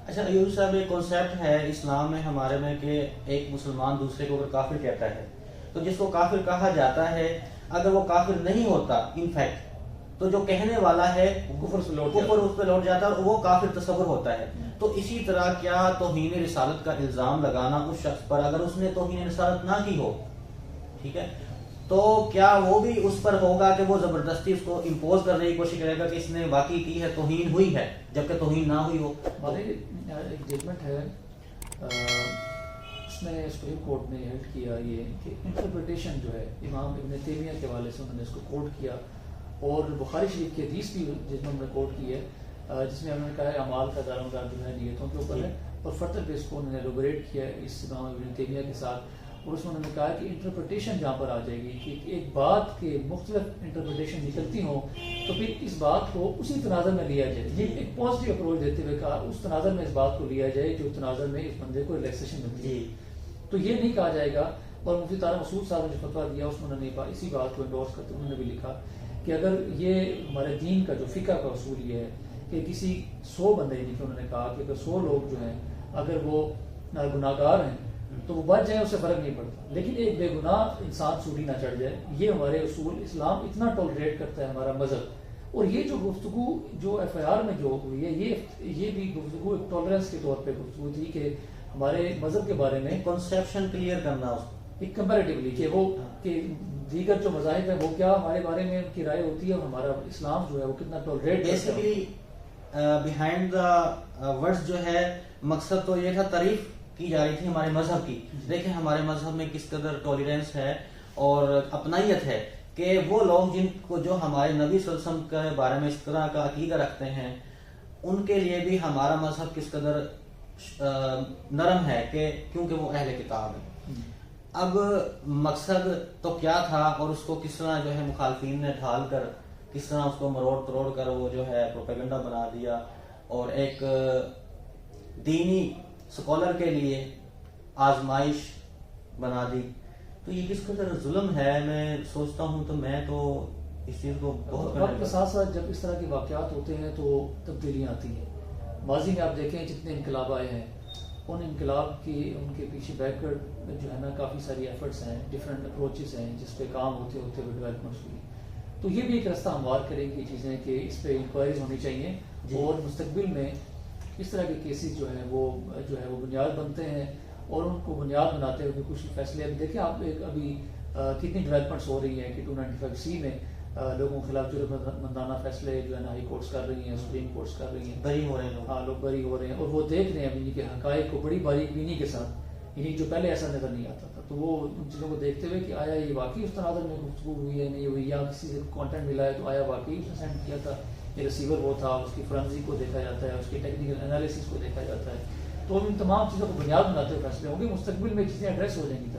اچھا ایوب صاحب، ایک کانسیپٹ ہے اسلام میں ہمارے میں کہ ایک مسلمان دوسرے کو اگر کافر کہتا ہے تو جس کو کافر کہا جاتا ہے اگر وہ کافر نہیں ہوتا ان فیکٹ تو جو کہنے والا ہے کفر اس پہ لوٹ جاتا ہے اور وہ کافر تصور ہوتا ہے. تو اسی طرح کیا توہین رسالت کا الزام لگانا اس شخص پر اگر اس نے توہین رسالت نہ کی ہو، ٹھیک ہے، تو کیا وہ بھی اس پر ہوگا کہ وہ زبردستی اس کو امپوز کرنے کی کوشش کرے گا کہ اس نے واقعی کی ہے، توہین ہوئی ہے جبکہ توہین نہ ہوئی ہو؟ ایک ججمنٹ ہے، اس میں سپریم کورٹ نے ہیلڈ کیا یہ کہ انٹرپریٹیشن جو ہے امام ابن تیمیہ کے حوالے سے انہوں نے اس کو کوٹ کیا، اور بخاری شریف کی حدیث بھی ججمنٹ میں کوٹ کی ہے جس میں انہوں نے کہا ہے اعمال کا دار و مدار جو ہے نیتوں کے اوپر ہے، اور فردر بیس کو انہوں نے ایلوبریٹ کیا ہے اس امام ابن تیمیہ کے ساتھ. اور اس میں انہوں نے کہا کہ انٹرپریٹیشن جہاں پر آ جائے گی کہ ایک بات کے مختلف انٹرپریٹیشن نکلتی ہوں تو پھر اس بات کو اسی تناظر میں لیا جائے. یہ ایک پازیٹیو اپروچ دیتے ہوئے کہا اس تناظر میں اس بات کو لیا جائے جو تناظر میں اس بندے کو ریلیکسیشن ملتی ہے. تو یہ نہیں کہا جائے گا. اور مفتی طارق مسعود صاحب نے جو فتویٰ دیا اس میں انہوں نے اسی بات کو انڈورس کرتے انہوں نے بھی لکھا کہ اگر یہ ہمارے دین کا جو فقہ کا اصول یہ ہے کہ کسی 100 بندے، یعنی کہ انہوں نے کہا کہ اگر 100 لوگ جو ہیں اگر وہ گناہ گار ہیں تو وہ بچ جائیں، اس سے فرق نہیں پڑتا، لیکن ایک بے گناہ انسان سولی نہ چڑھ جائے. یہ ہمارے اصول اسلام اتنا ٹالریٹ کرتا ہے ہمارا مذہب. اور یہ جو گفتگو جو ایف آئی آر میں جو ہوئی ہے یہ بھی گفتگو ایک ٹالرنس کے طور پہ گفتگو تھی کہ ہمارے مذہب کے بارے میں کنسیپشن کلیئر کرنا ایک کمپیریٹیولی کہ وہ کہ دیگر جو مذاہب ہیں وہ کیا ہمارے بارے میں ان کی رائے ہوتی ہے اور ہمارا اسلام جو ہے وہ کتنا tolerate basically behind the words جو ہے مقصد تو یہ تھا، تعریف کی جا رہی تھی ہمارے مذہب کی. دیکھیں ہمارے مذہب میں کس قدر ٹالرنس ہے اور اپنائیت ہے کہ وہ لوگ جن کو جو ہمارے نبی صلی اللہ علیہ وسلم کے بارے میں اس طرح کا عقیدہ رکھتے ہیں ان کے لیے بھی ہمارا مذہب کس قدر نرم ہے کہ کیونکہ وہ اہل کتاب ہے. اب مقصد تو کیا تھا اور اس کو کس طرح جو ہے مخالفین نے ڈھال کر کس طرح اس کو مروڑ تروڑ کر وہ جو ہے پروپیگنڈا بنا دیا اور ایک دینی سکولر کے لیے آزمائش بنا دی. تو یہ کس قدر ظلم ہے میں سوچتا ہوں. تو میں تو اس چیز کو بہت وقت کے ساتھ ساتھ جب اس طرح کے واقعات ہوتے ہیں تو تبدیلیاں آتی ہیں. ماضی میں آپ دیکھیں جتنے انقلاب آئے ہیں ان انقلاب کی ان کے پیچھے بیک گراؤنڈ جو ہے نا کافی ساری ایفرٹس ہیں، ڈفرینٹ اپروچز ہیں جس پہ کام ہوتے ہوتے ہوئے ڈیولپمنٹس ہوئی. تو یہ بھی ایک رستہ ہموار کریں گی چیزیں کہ اس پہ انکوائریز ہونی چاہیے اور مستقبل میں اس طرح کے کیسز جو ہیں وہ بنیاد بنتے ہیں اور ان کو بنیاد بناتے ہوئے کچھ فیصلے. ابھی دیکھیں آپ ابھی کتنی ڈیولپمنٹس ہو رہی ہیں کہ 295C میں لوگوں کے خلاف جرمندانہ فیصلے جو ہے نا ہائی کورٹس کر رہی ہیں، سپریم کورٹس کر رہی ہیں، بری ہو رہے ہیں. ہاں لوگ بری ہو رہے ہیں اور وہ دیکھ رہے ہیں ابھی کہ حقائق کو بڑی باریک بینی کے ساتھ، یعنی جو پہلے ایسا نظر نہیں آتا تھا. تو وہ ان چیزوں کو دیکھتے ہوئے کہ آیا یہ واقعی اس تناظر میں گفتگو ہوئی ہے نہیں ہوئی، یا کسی سے کانٹینٹ ملا ہے تو آیا واقعی اس نے سینڈ کیا تھا، یہ ریسیور وہ تھا، اس کی فرنزی کو دیکھا جاتا ہے، اس کی ٹیکنیکل انالیسس کو دیکھا جاتا ہے. تو ان تمام چیزوں کو بنیاد بناتے ہوئے فیصلے ہوں گے. مستقبل میں چیزیں ایڈریس ہو جائیں گی.